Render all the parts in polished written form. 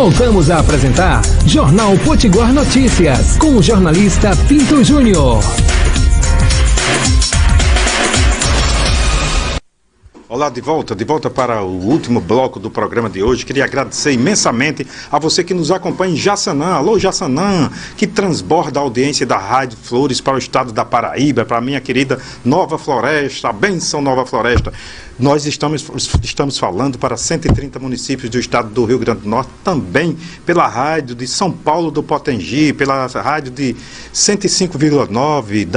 Voltamos a apresentar Jornal Potiguar Notícias, com o jornalista Pinto Júnior. Olá, de volta para o último bloco do programa de hoje. Queria agradecer imensamente a você que nos acompanha em Jaçanã. Alô, Jaçanã, que transborda a audiência da Rádio Flores para o estado da Paraíba, para a minha querida Nova Floresta, a benção Nova Floresta. Nós estamos falando para 130 municípios do estado do Rio Grande do Norte, também pela rádio de São Paulo do Potengi, pela rádio de 105,9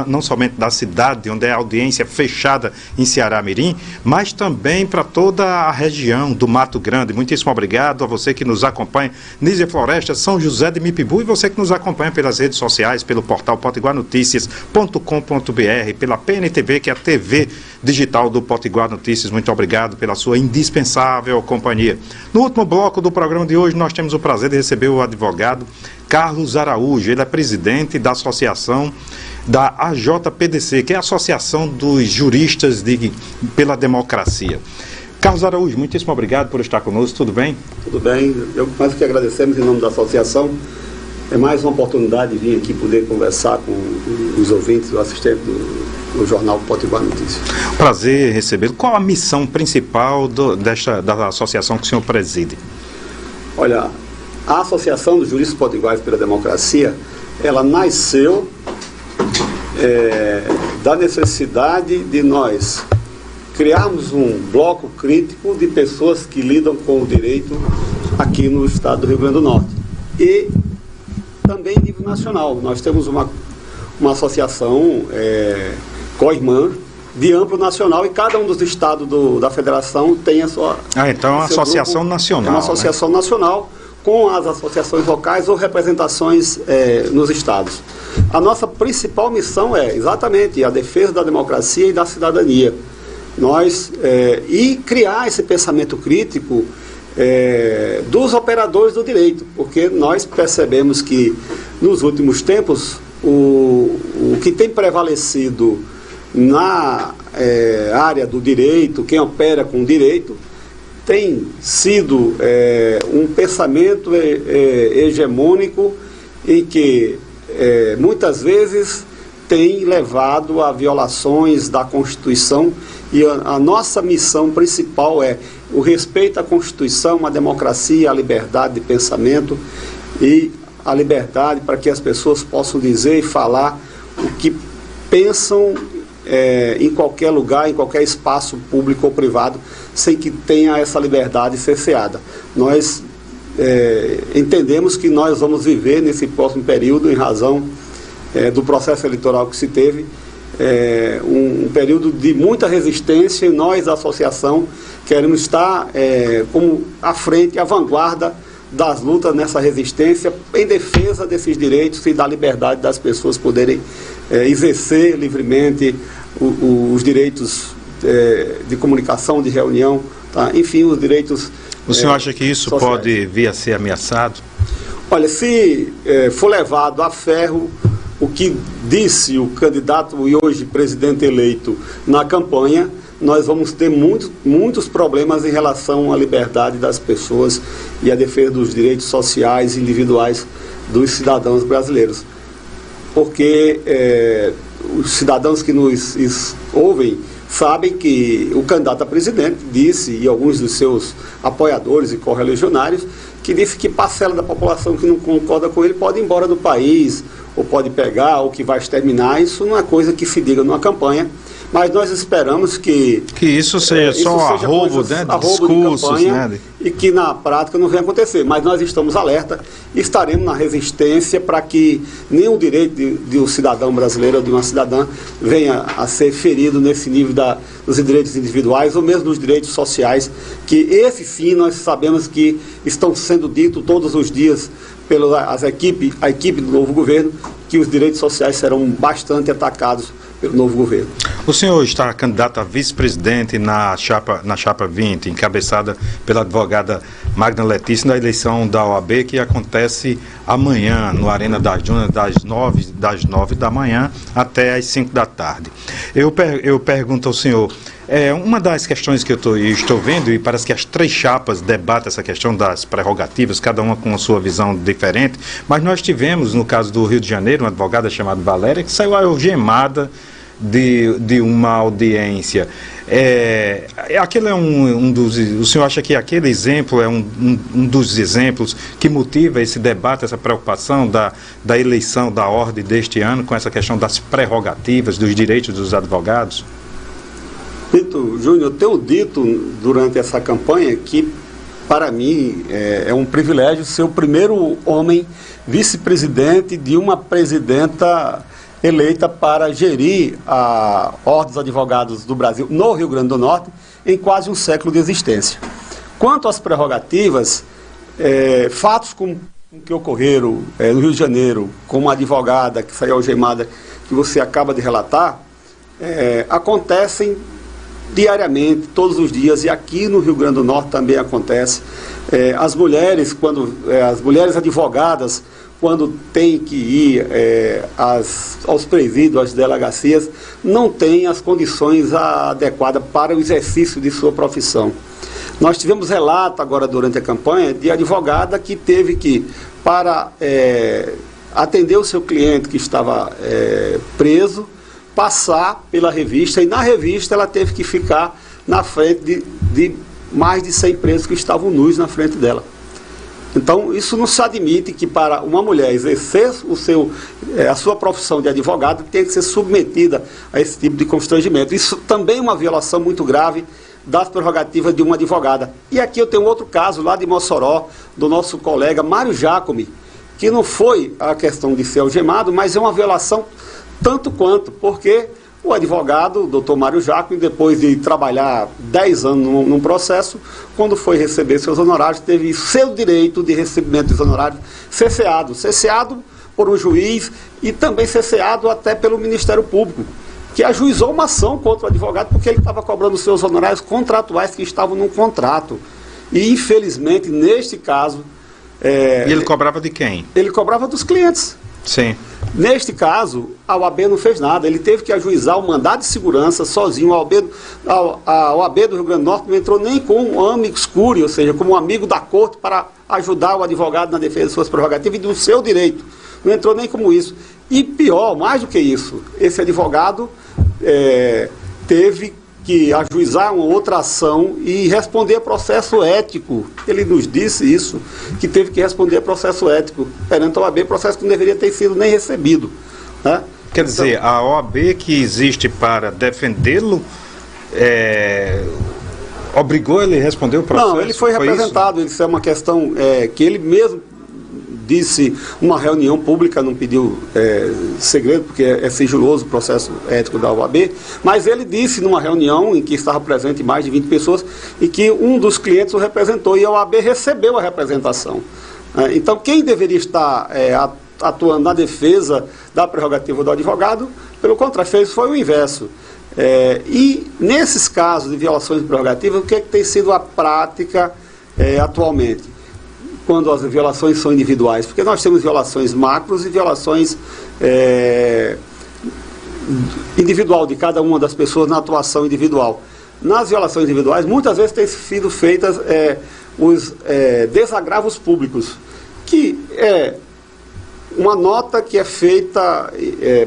não somente da cidade, onde é a audiência fechada em Ceará-Mirim, mas também para toda a região do Mato Grande. Muitíssimo obrigado a você que nos acompanha, Nízia Floresta, São José de Mipibu, e você que nos acompanha pelas redes sociais, pelo portal potiguarnoticias.com.br, pela PNTV, que é a TV digital do Potiguar Notícias. Muito obrigado pela sua indispensável companhia. No último bloco do programa de hoje, nós temos o prazer de receber o advogado Carlos Araújo. Ele é presidente da associação da AJPDC, que é a Associação dos Juristas pela Democracia. Carlos Araújo, muitíssimo obrigado por estar conosco, tudo bem? Tudo bem, eu mais que agradecemos em nome da associação. É mais uma oportunidade de vir aqui poder conversar com os ouvintes, o assistente do Jornal Potiguar Notícias. Prazer recebê-lo. Qual a missão principal da associação que o senhor preside? Olha, a Associação dos Juristas Potiguares pela Democracia, ela nasceu da necessidade de nós criarmos um bloco crítico de pessoas que lidam com o direito aqui no estado do Rio Grande do Norte. E também em nível nacional. Nós temos uma associação co-irmã de amplo nacional, e cada um dos estados da federação tem a sua... então é uma associação nacional. É uma associação nacional, com as associações locais ou representações nos estados. A nossa principal missão é exatamente a defesa da democracia e da cidadania. E criar esse pensamento crítico dos operadores do direito, porque nós percebemos que nos últimos tempos o que tem prevalecido na área do direito, quem opera com o direito, tem sido um pensamento hegemônico em que muitas vezes tem levado a violações da Constituição, e a nossa missão principal é o respeito à Constituição, à democracia, à liberdade de pensamento e a liberdade para que as pessoas possam dizer e falar o que pensam em qualquer lugar, em qualquer espaço público ou privado, sem que tenha essa liberdade cerceada. Nós entendemos que nós vamos viver nesse próximo período, em razão do processo eleitoral que se teve, um período de muita resistência, e nós, a associação, queremos estar como à frente, à vanguarda das lutas nessa resistência, em defesa desses direitos e da liberdade das pessoas poderem exercer livremente os direitos de comunicação, de reunião, tá? Enfim, os direitos... O senhor acha que isso sociais. Pode vir a ser ameaçado? Olha, se for levado a ferro o que disse o candidato e hoje presidente eleito na campanha, nós vamos ter muitos problemas em relação à liberdade das pessoas e à defesa dos direitos sociais e individuais dos cidadãos brasileiros. Porque os cidadãos que nos ouvem sabem que o candidato a presidente disse, e alguns dos seus apoiadores e correligionários, que disse que parcela da população que não concorda com ele pode ir embora do país, ou pode pegar, ou que vai exterminar. Isso não é coisa que se diga numa campanha, mas nós esperamos que isso seja só arrobo, de discursos, né? E que na prática não venha acontecer. Mas nós estamos alerta e estaremos na resistência para que nenhum direito de um cidadão brasileiro ou de uma cidadã venha a ser ferido nesse nível dos direitos individuais ou mesmo dos direitos sociais, que esse sim nós sabemos que estão sendo ditos todos os dias a equipe do novo governo, que os direitos sociais serão bastante atacados pelo novo governo. O senhor está candidato a vice-presidente na chapa 20, encabeçada pela advogada Magna Letícia, na eleição da OAB, que acontece amanhã no Arena das Dunas, das 9 da manhã até as 5 da tarde. Eu pergunto ao senhor, Uma das questões que eu estou vendo, e parece que as 3 chapas debatem essa questão das prerrogativas, cada uma com a sua visão diferente, mas nós tivemos, no caso do Rio de Janeiro, uma advogada chamada Valéria, que saiu algemada de uma audiência. Aquele é um dos... O senhor acha que aquele exemplo é um dos exemplos que motiva esse debate, essa preocupação da eleição da ordem deste ano com essa questão das prerrogativas, dos direitos dos advogados? Pinto Júnior, eu tenho dito durante essa campanha que, para mim, é um privilégio ser o primeiro homem vice-presidente de uma presidenta eleita para gerir a Ordem dos Advogados do Brasil no Rio Grande do Norte em quase um século de existência. Quanto às prerrogativas, fatos como que ocorreram no Rio de Janeiro, com uma advogada que saiu algemada, que você acaba de relatar, acontecem diariamente, todos os dias, e aqui no Rio Grande do Norte também acontece. As mulheres advogadas, quando têm que ir aos presídios, às delegacias, não têm as condições adequadas para o exercício de sua profissão. Nós tivemos relato agora durante a campanha de advogada que teve que, para atender o seu cliente que estava preso, passar pela revista, e na revista ela teve que ficar na frente de mais de 100 presos que estavam nus na frente dela. Então, isso não se admite que para uma mulher exercer a sua profissão de advogado tem que ser submetida a esse tipo de constrangimento. Isso também é uma violação muito grave das prerrogativas de uma advogada. E aqui eu tenho outro caso lá de Mossoró, do nosso colega Mário Jacome, que não foi a questão de ser algemado, mas é uma violação tanto quanto, porque o advogado, o doutor Mário Jacome, depois de trabalhar 10 anos num processo, quando foi receber seus honorários, teve seu direito de recebimento dos honorários cesseado por um juiz e também cesseado até pelo Ministério Público, que ajuizou uma ação contra o advogado porque ele estava cobrando seus honorários contratuais que estavam num contrato. E, infelizmente, neste caso... E ele cobrava de quem? Ele cobrava dos clientes. Sim. Neste caso, a OAB não fez nada, ele teve que ajuizar o mandado de segurança sozinho. A OAB do Rio Grande do Norte não entrou nem com um amicus curiae, ou seja, como um amigo da corte para ajudar o advogado na defesa de suas prerrogativas e do seu direito. Não entrou nem como isso. E pior, mais do que isso, esse advogado teve que ajuizar uma outra ação e responder a processo ético. Ele nos disse isso, que teve que responder a processo ético perante a OAB, processo que não deveria ter sido nem recebido, né? Quer dizer, a OAB que existe para defendê-lo, obrigou ele a responder o processo? Não, ele foi representado, isso é uma questão que ele mesmo disse numa reunião pública, não pediu segredo, porque é sigiloso o processo ético da OAB, mas ele disse numa reunião em que estava presente mais de 20 pessoas, e que um dos clientes o representou, e a OAB recebeu a representação. Então, quem deveria estar atuando na defesa da prerrogativa do advogado, pelo contrário, foi o inverso. E nesses casos de violações de prerrogativa, o que tem sido a prática atualmente? Quando as violações são individuais, porque nós temos violações macros e violações individual de cada uma das pessoas na atuação individual. Nas violações individuais, muitas vezes têm sido feitas os desagravos públicos, que é uma nota que é feita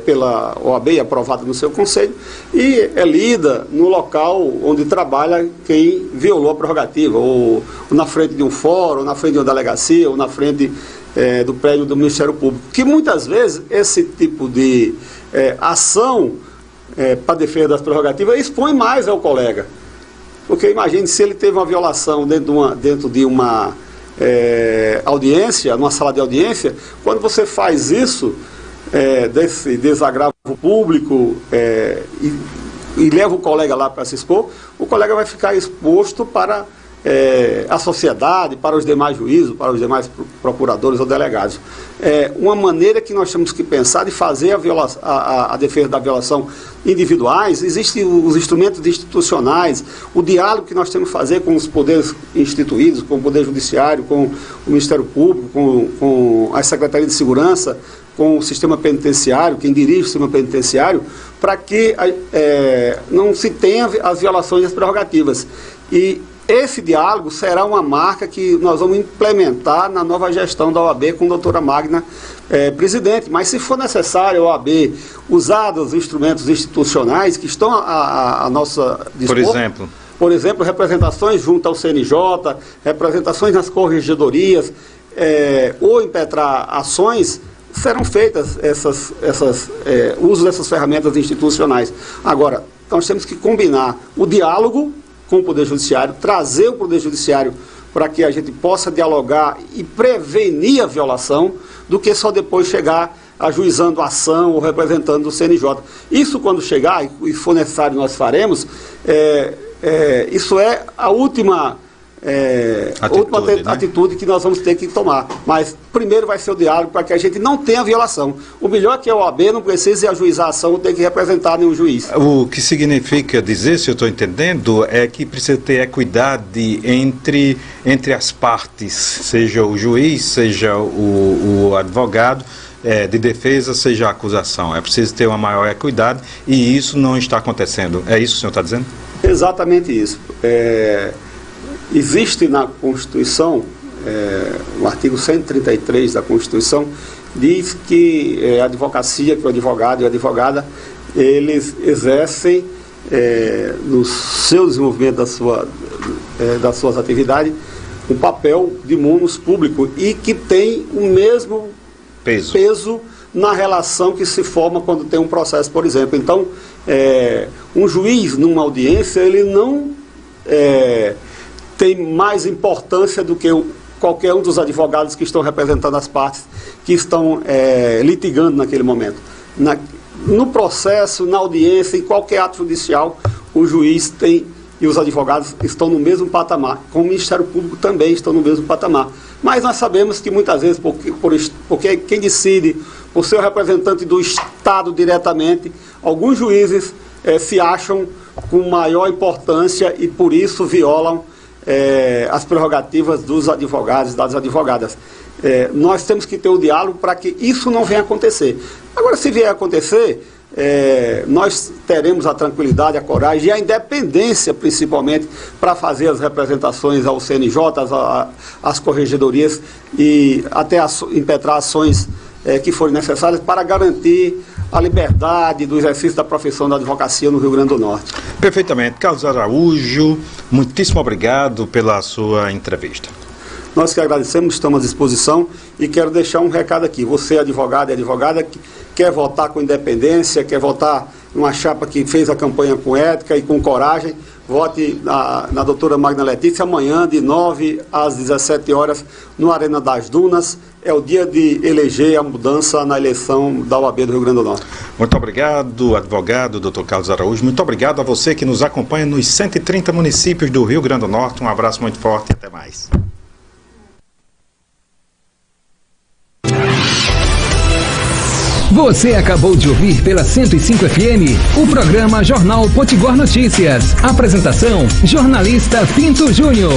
pela OAB e aprovada no seu conselho e é lida no local onde trabalha quem violou a prerrogativa, ou na frente de um fórum, ou na frente de uma delegacia, ou na frente do prédio do Ministério Público. Que muitas vezes esse tipo de ação para defesa das prerrogativas expõe mais ao colega. Porque imagine se ele teve uma violação dentro de uma audiência, numa sala de audiência, quando você faz isso, desse desagravo público e leva o colega lá para se expor, o colega vai ficar exposto para a sociedade, para os demais juízes, para os demais procuradores ou delegados. Uma maneira que nós temos que pensar de fazer a defesa da violação individuais, existem os instrumentos institucionais, o diálogo que nós temos que fazer com os poderes instituídos, com o Poder Judiciário, com o Ministério Público, com a Secretaria de Segurança, com o sistema penitenciário, quem dirige o sistema penitenciário, para que não se tenha as violações das prerrogativas. E esse diálogo será uma marca que nós vamos implementar na nova gestão da OAB com a doutora Magna presidente. Mas se for necessário a OAB usar os instrumentos institucionais que estão a nossa dispor, por exemplo, representações junto ao CNJ, representações nas corregedorias, ou impetrar ações, serão feitas uso dessas ferramentas institucionais. Agora, nós temos que combinar o diálogo com o Poder Judiciário, trazer o Poder Judiciário para que a gente possa dialogar e prevenir a violação, do que só depois chegar ajuizando a ação ou representando o CNJ. Isso, quando chegar, e for necessário nós faremos, isso é a última atitude que nós vamos ter que tomar. Mas primeiro vai ser o diálogo para que a gente não tenha violação. O melhor é que a OAB não precise ajuizar a ação ou ter que representar nenhum juiz. O que significa dizer, se eu estou entendendo, é que precisa ter equidade entre as partes, seja o juiz, seja o advogado de defesa, seja a acusação. É preciso ter uma maior equidade e isso não está acontecendo. É isso que o senhor está dizendo? Exatamente isso. Existe na Constituição, o artigo 133 da Constituição, diz que a advocacia, que o advogado e a advogada, eles exercem no seu desenvolvimento das suas atividades um papel de munus público e que tem o mesmo peso na relação que se forma quando tem um processo, por exemplo. Então, um juiz numa audiência, ele não tem mais importância do que qualquer um dos advogados que estão representando as partes que estão litigando naquele momento. No processo, na audiência, em qualquer ato judicial, o juiz tem e os advogados estão no mesmo patamar, como o Ministério Público também estão no mesmo patamar. Mas nós sabemos que muitas vezes, porque quem decide, por ser o representante do Estado diretamente, alguns juízes se acham com maior importância e por isso violam as prerrogativas dos advogados e das advogadas. Nós temos que ter o diálogo para que isso não venha a acontecer. Agora, se vier a acontecer, nós teremos a tranquilidade, a coragem e a independência, principalmente, para fazer as representações ao CNJ, às corregedorias e até impetrar ações que forem necessárias para garantir a liberdade do exercício da profissão da advocacia no Rio Grande do Norte. Perfeitamente. Carlos Araújo, muitíssimo obrigado pela sua entrevista. Nós que agradecemos, estamos à disposição e quero deixar um recado aqui. Você, advogado e advogada, que quer votar com independência, quer votar numa chapa que fez a campanha com ética e com coragem, vote na doutora Magna Letícia amanhã, de 9 às 17 horas, no Arena das Dunas. É o dia de eleger a mudança na eleição da OAB do Rio Grande do Norte. Muito obrigado, advogado, doutor Carlos Araújo. Muito obrigado a você que nos acompanha nos 130 municípios do Rio Grande do Norte. Um abraço muito forte e até mais. Você acabou de ouvir pela 105 FM o programa Jornal Potiguar Notícias. Apresentação: jornalista Pinto Júnior.